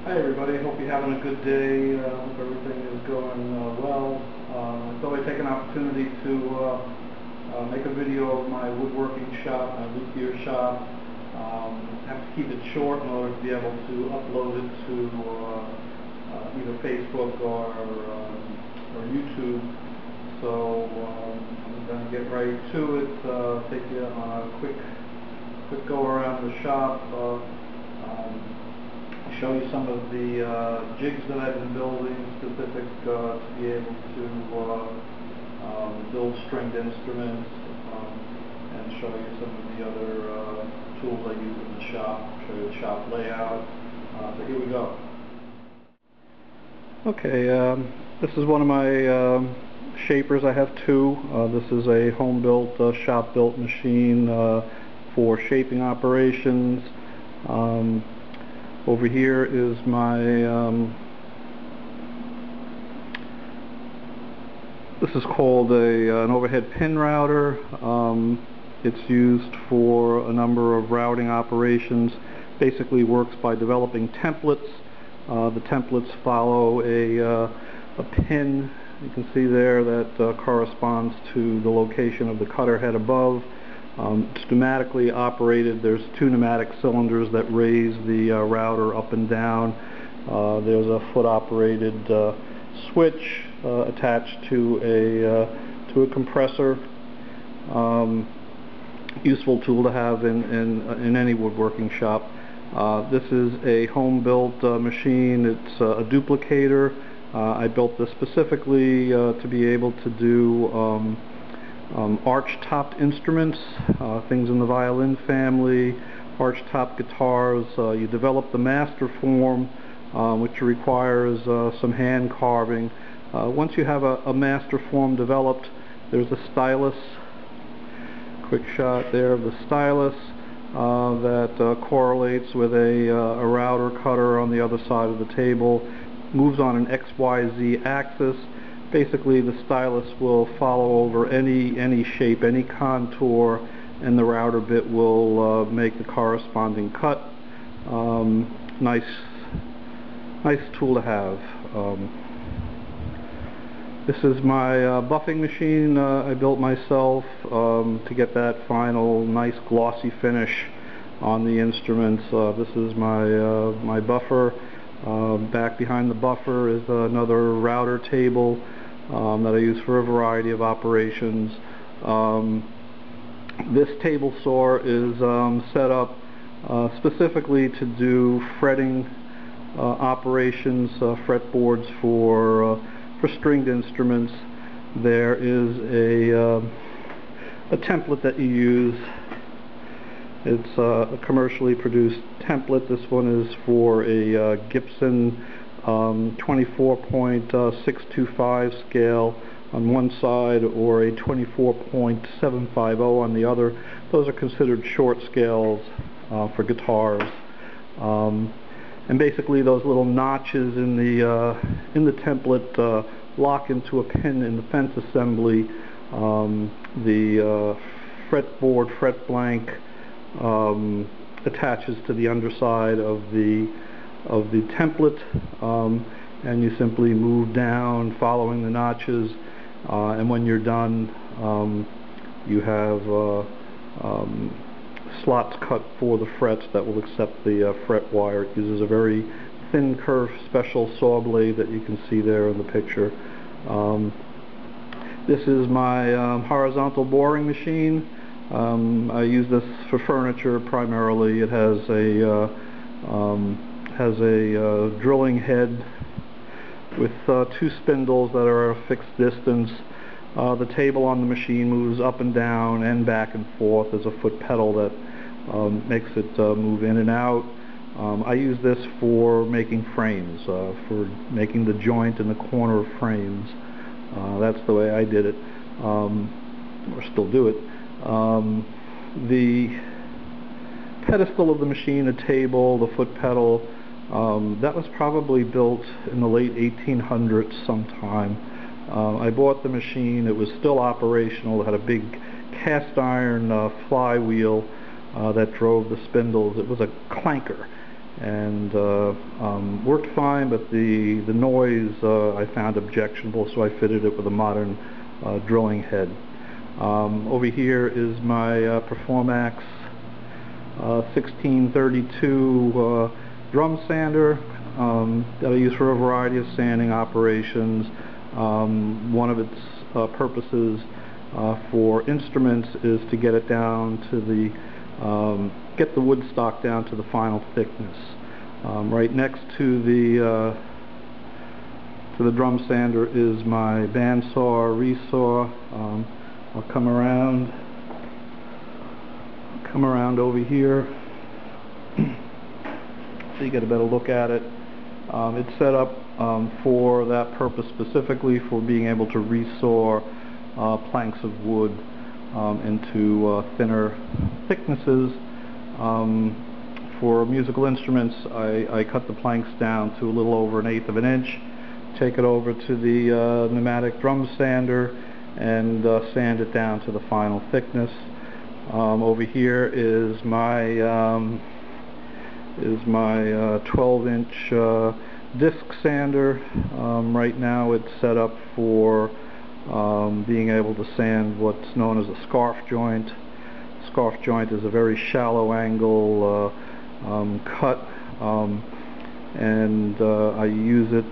Hi everybody, hope you're having a good day. Hope everything is going well. I thought I'd take an opportunity to make a video of my woodworking shop, my luthier shop. I have to keep it short in order to be able to upload it to either Facebook or YouTube. So I'm going to get right to it, take you on a quick go around the shop. Show you some of the jigs that I've been building specific to be able to build stringed instruments, and show you some of the other tools I use in the shop, show you the shop layout. So here we go. Okay, this is one of my shapers. I have two. This is a home-built, shop-built machine for shaping operations. Over here is my, this is called an overhead pin router. It's used for a number of routing operations. Basically works by developing templates. The templates follow a pin, you can see there, that corresponds to the location of the cutter head above. It's pneumatically operated. There's two pneumatic cylinders that raise the router up and down. There's a foot operated switch attached to a compressor. Useful tool to have in any woodworking shop. This is a home-built machine. It's a duplicator. I built this specifically to be able to do arch-topped instruments, things in the violin family, arch-top guitars. You develop the master form, which requires some hand carving. Once you have a master form developed, there's a stylus. Quick shot there of the stylus that correlates with a router cutter on the other side of the table. Moves on an XYZ axis. Basically, the stylus will follow over any shape, any contour, and the router bit will make the corresponding cut. Nice tool to have. This is my buffing machine I built myself to get that final nice glossy finish on the instruments. This is my buffer. Back behind the buffer is another router table that I use for a variety of operations. This table saw is set up specifically to do fretting operations, fretboards for stringed instruments. There is a template that you use. It's a commercially produced template. This one is for a Gibson 24.625 scale on one side, or a 24.750 on the other. Those are considered short scales for guitars. And basically those little notches in the template lock into a pin in the fence assembly. The fretboard, fret blank, attaches to the underside of the template, and you simply move down following the notches, and when you're done, you have slots cut for the frets that will accept the fret wire. It uses a very thin curved special saw blade that you can see there in the picture. This is my horizontal boring machine. I use this for furniture primarily. It has a drilling head with two spindles that are a fixed distance. The table on the machine moves up and down and back and forth. There's a foot pedal that makes it move in and out. I use this for making frames, for making the joint in the corner of frames. That's the way I did it, or still do it. The pedestal of the machine, the table, the foot pedal, that was probably built in the late 1800s sometime. I bought the machine. It was still operational. It had a big cast iron flywheel that drove the spindles. It was a clanker. and worked fine, but the noise I found objectionable, so I fitted it with a modern drilling head. Over here is my Performax 1632 drum sander that I use for a variety of sanding operations. One of its purposes for instruments is to get it down to the get the wood stock down to the final thickness. Right next to the drum sander is my bandsaw, resaw. I'll come around over here so you get a better look at it. It's set up for that purpose, specifically for being able to resaw planks of wood into thinner thicknesses. For musical instruments, I cut the planks down to a little over 1/8 of an inch, take it over to the pneumatic drum sander, and sand it down to the final thickness. Over here is my 12-inch disc sander. Right now it's set up for being able to sand what's known as a scarf joint. Scarf joint is a very shallow angle cut, and I use it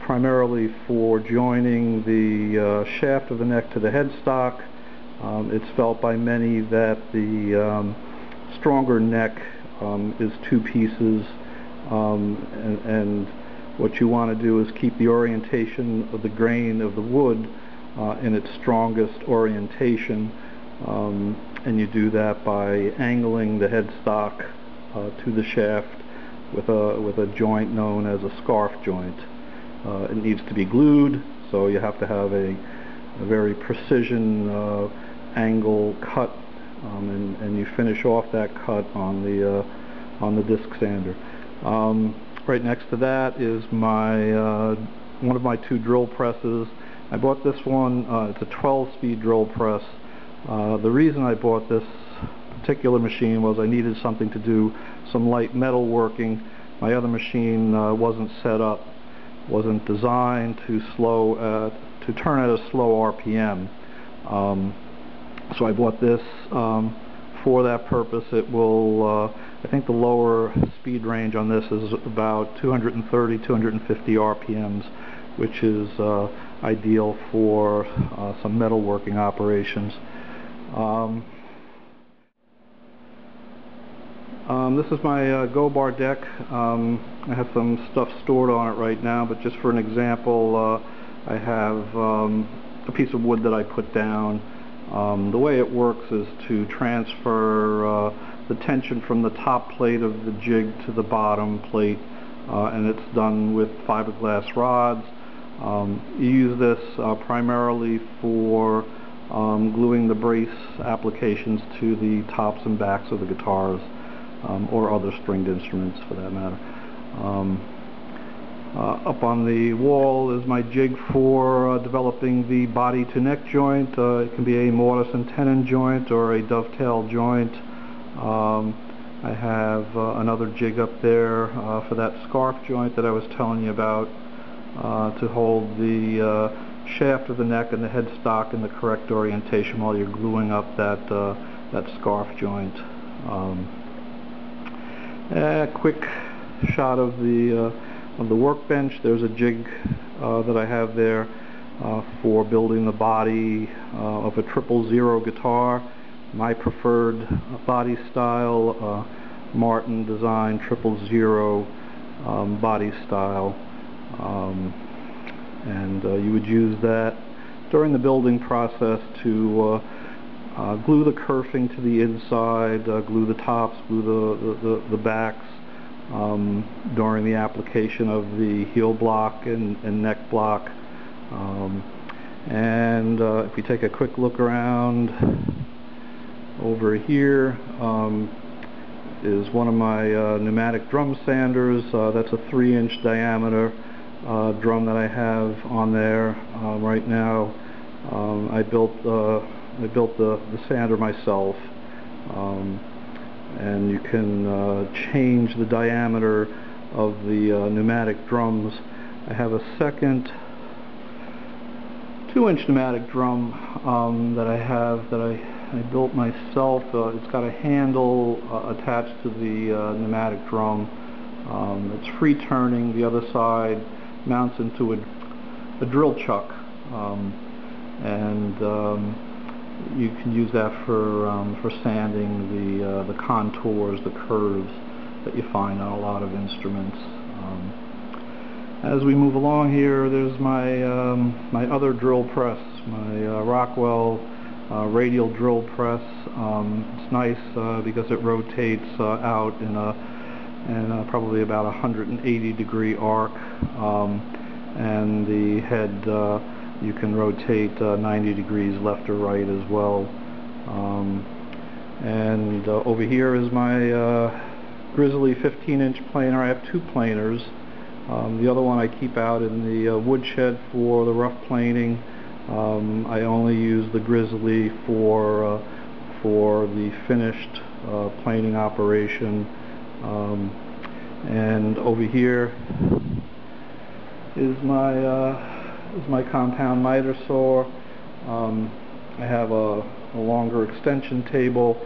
primarily for joining the shaft of the neck to the headstock. It's felt by many that the stronger neck is two pieces, and what you want to do is keep the orientation of the grain of the wood in its strongest orientation, and you do that by angling the headstock to the shaft with a joint known as a scarf joint. It needs to be glued, so you have to have a very precision angle cut, and you finish off that cut on the disc sander. Right next to that is my one of my 2 drill presses. I bought this one. It's a 12-speed drill press. The reason I bought this particular machine was I needed something to do some light metal working. My other machine wasn't set up, wasn't designed to turn at a slow RPM. So I bought this for that purpose. It will, I think the lower speed range on this is about 230, 250 RPMs, which is ideal for some metalworking operations. This is my Go-Bar deck. I have some stuff stored on it right now, but just for an example, I have a piece of wood that I put down. The way it works is to transfer the tension from the top plate of the jig to the bottom plate, and it's done with fiberglass rods. You use this primarily for gluing the brace applications to the tops and backs of the guitars, or other stringed instruments for that matter. Up on the wall is my jig for developing the body to neck joint. It can be a mortise and tenon joint or a dovetail joint. I have another jig up there for that scarf joint that I was telling you about, to hold the shaft of the neck and the headstock in the correct orientation while you're gluing up that scarf joint. A quick shot of the workbench. There's a jig that I have there for building the body of a 000 guitar. My preferred body style, Martin design 000 body style, and you would use that during the building process to glue the kerfing to the inside, glue the tops, glue the backs, during the application of the heel block and neck block. And if we take a quick look around over here, is one of my pneumatic drum sanders. That's a 3-inch diameter drum that I have on there right now. I built the sander myself. and you can change the diameter of the pneumatic drums. I have a second 2-inch pneumatic drum that I built myself. It's got a handle attached to the pneumatic drum. It's free turning. The other side mounts into a drill chuck, and you can use that for sanding the contours, the curves that you find on a lot of instruments. As we move along here, there's my other drill press, my Rockwell radial drill press. It's nice because it rotates out in a probably about 180 degree arc, and the head you can rotate 90 degrees left or right as well. And over here is my Grizzly 15-inch planer. I have 2 planers. The other one I keep out in the woodshed for the rough planing. I only use the Grizzly for the finished planing operation. And over here is my compound miter saw. I have a longer extension table.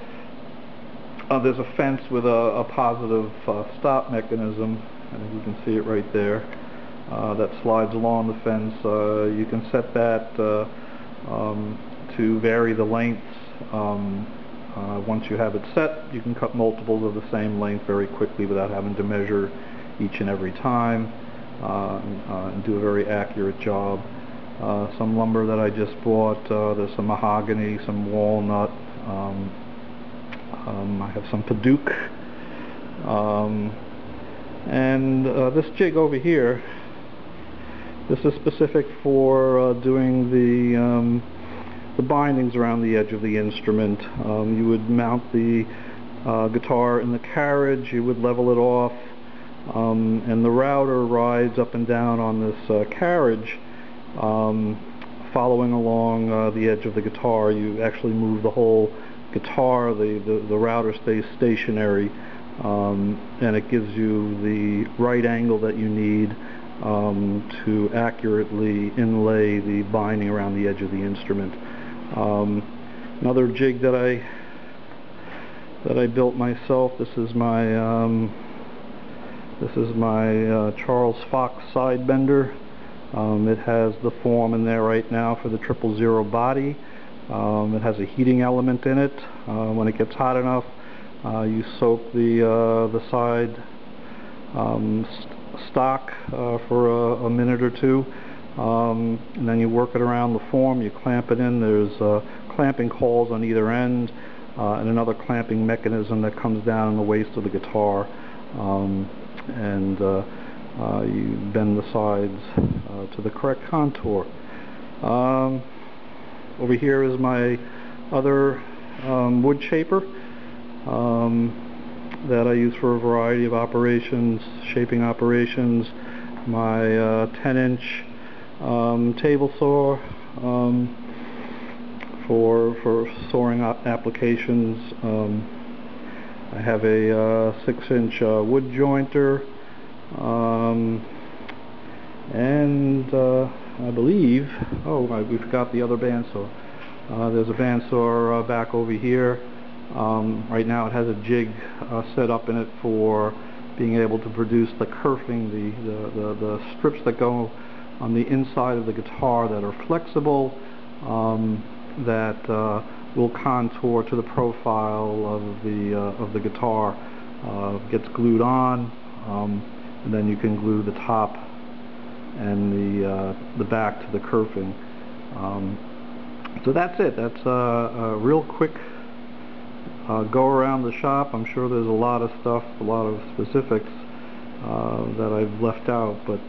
There's a fence with a positive stop mechanism. I think you can see it right there. That slides along the fence. You can set that to vary the lengths. Once you have it set, you can cut multiples of the same length very quickly without having to measure each and every time, and do a very accurate job. Some lumber that I just bought, there's some mahogany, some walnut, I have some Paduke, and this jig over here, this is specific for doing the bindings around the edge of the instrument. You would mount the guitar in the carriage, you would level it off, and the router rides up and down on this carriage, following along the edge of the guitar. You actually move the whole guitar, the router stays stationary, and it gives you the right angle that you need to accurately inlay the binding around the edge of the instrument. Another jig that I built myself. This is my Charles Fox side bender. It has the form in there right now for the 000 body. It has a heating element in it. When it gets hot enough, you soak the side stock for a minute or two, and then you work it around the form. You clamp it in. There's clamping holes on either end, and another clamping mechanism that comes down in the waist of the guitar, and you bend the sides to the correct contour. Over here is my other wood shaper that I use for a variety of operations, shaping operations. My 10-inch table saw for sawing applications. I have a 6-inch wood jointer, and I believe, we forgot the other bandsaw. There's a bandsaw back over here. Right now it has a jig set up in it for being able to produce the kerfing, the strips that go on the inside of the guitar that are flexible, that will contour to the profile of the guitar. Gets glued on, and then you can glue the top and the back to the kerfing. So that's it. That's a real quick go around the shop. I'm sure there's a lot of stuff, a lot of specifics that I've left out, but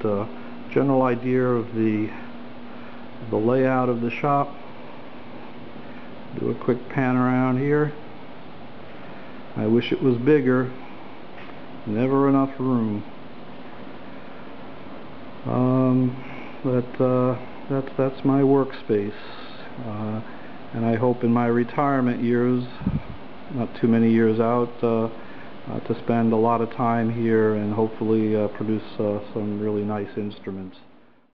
general idea of the layout of the shop. Do a quick pan around here. I wish it was bigger. Never enough room. But that's my workspace, and I hope in my retirement years not too many years out to spend a lot of time here and hopefully produce some really nice instruments.